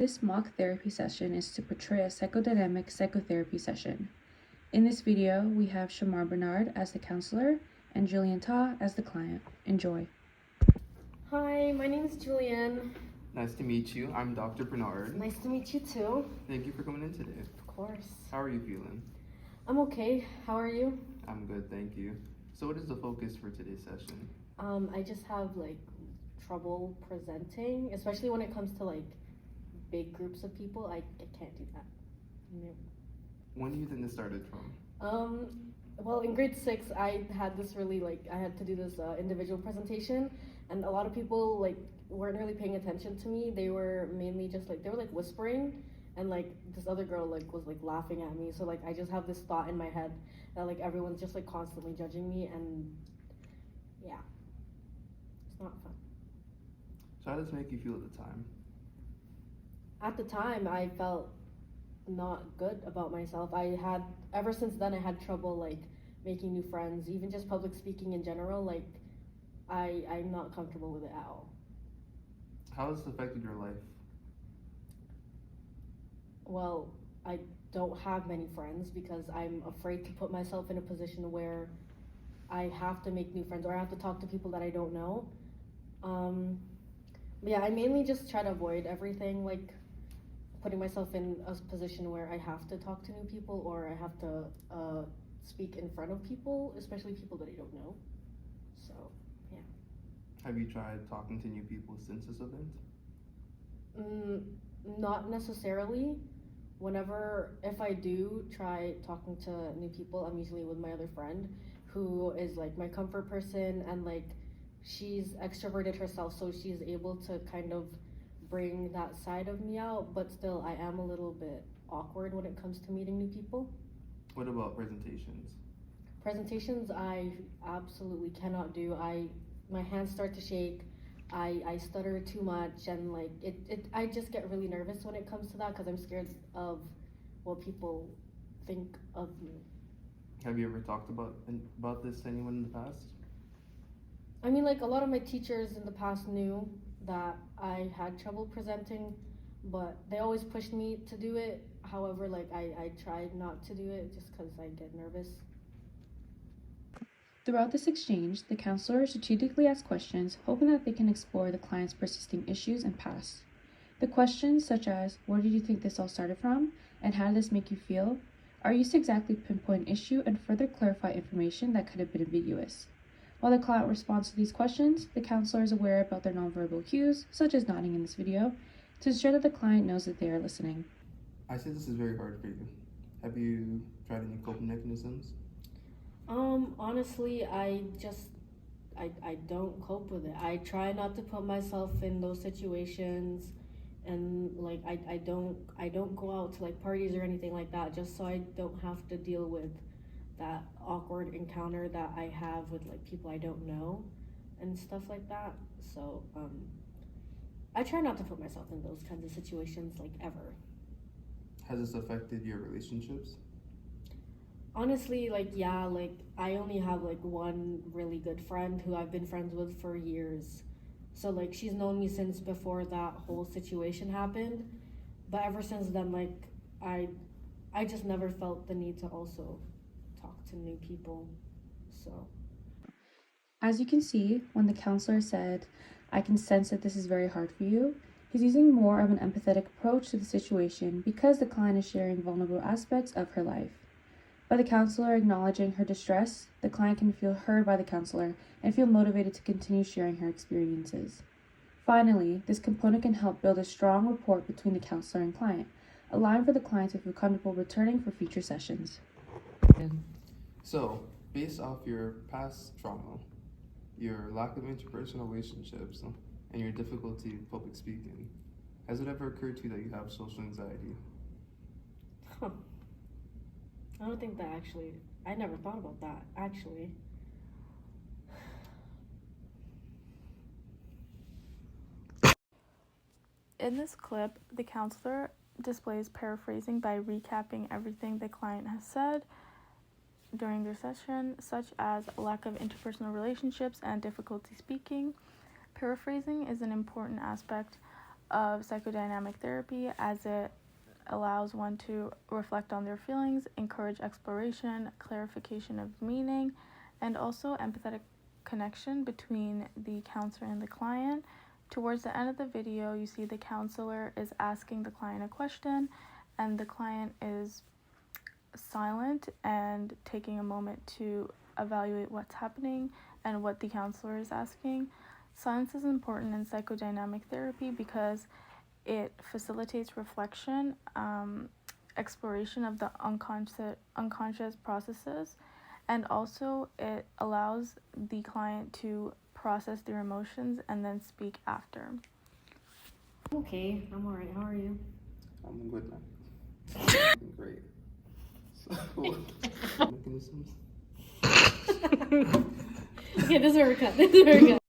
This mock therapy session is to portray a psychodynamic psychotherapy session. In this video, we have Shamar Bernard as the counselor and Julian Ta as the client. Enjoy. Hi, my name is Julian. Nice to meet you. I'm Dr. Bernard. Nice to meet you too. Thank you for coming in today. Of course. How are you feeling? I'm okay. How are you? I'm good, thank you. So what is the focus for today's session? I just have trouble presenting, especially when it comes to big groups of people. I can't do that. No. When do you think this started from? Well, in grade 6, I had this I had to do this individual presentation, and a lot of people weren't really paying attention to me. They were mainly just they were whispering, and this other girl was laughing at me. So I just have this thought in my head that everyone's just constantly judging me, and yeah, it's not fun. So how does it make you feel at the time? At the time, I felt not good about myself. Ever since then, I had trouble making new friends, even just public speaking in general. I'm not comfortable with it at all. How has it affected your life? Well, I don't have many friends because I'm afraid to put myself in a position where I have to make new friends or I have to talk to people that I don't know. But yeah, I mainly just try to avoid everything putting myself in a position where I have to talk to new people or I have to speak in front of people, especially people that I don't know. So, yeah. Have you tried talking to new people since this event? Not necessarily. If I do try talking to new people, I'm usually with my other friend who is my comfort person, and she's extroverted herself, so she's able to kind of bring that side of me out, but still I am a little bit awkward when it comes to meeting new people. What about presentations? Presentations I absolutely cannot do. My hands start to shake. I stutter too much, and I just get really nervous when it comes to that because I'm scared of what people think of me. Have you ever talked about this to anyone in the past? I mean, a lot of my teachers in the past knew that I had trouble presenting, but they always pushed me to do it. However, I tried not to do it just because I get nervous. Throughout this exchange, the counselor strategically asks questions, hoping that they can explore the client's persisting issues and past. The questions, such as, where did you think this all started from, and how did this make you feel, are used to exactly pinpoint an issue and further clarify information that could have been ambiguous. While the client responds to these questions, the counselor is aware about their nonverbal cues, such as nodding in this video, to ensure that the client knows that they are listening. I see this is very hard for you. Have you tried any coping mechanisms? Honestly, I don't cope with it. I try not to put myself in those situations, and I don't go out to parties or anything like that, just so I don't have to deal with that awkward encounter that I have with people I don't know and stuff like that. So I try not to put myself in those kinds of situations ever. Has this affected your relationships? Honestly, yeah, I only have one really good friend who I've been friends with for years. So she's known me since before that whole situation happened. But ever since then, I just never felt the need to also talk to new people. So As you can see, when the counselor said, I can sense that this is very hard for you, he's using more of an empathetic approach to the situation because the client is sharing vulnerable aspects of her life. By the counselor acknowledging her distress, the client can feel heard by the counselor and feel motivated to continue sharing her experiences. Finally, this component can help build a strong rapport between the counselor and client, allowing for the client to feel comfortable returning for future sessions. So, based off your past trauma, your lack of interpersonal relationships, and your difficulty with public speaking, has it ever occurred to you that you have social anxiety? I don't think that I never thought about that, actually. In this clip, the counselor displays paraphrasing by recapping everything the client has said during their session, such as lack of interpersonal relationships and difficulty speaking. Paraphrasing is an important aspect of psychodynamic therapy, as it allows one to reflect on their feelings, encourage exploration, clarification of meaning, and also empathetic connection between the counselor and the client. Towards the end of the video, you see the counselor is asking the client a question, and the client is silent and taking a moment to evaluate what's happening and what the counselor is asking. Silence is important in psychodynamic therapy because it facilitates reflection, exploration of the unconscious processes, and also it allows the client to process their emotions and then speak after. Okay, I'm alright. How are you? I'm good now. Great. So, mechanisms. Okay, this is where we're cut. This is where we're cut.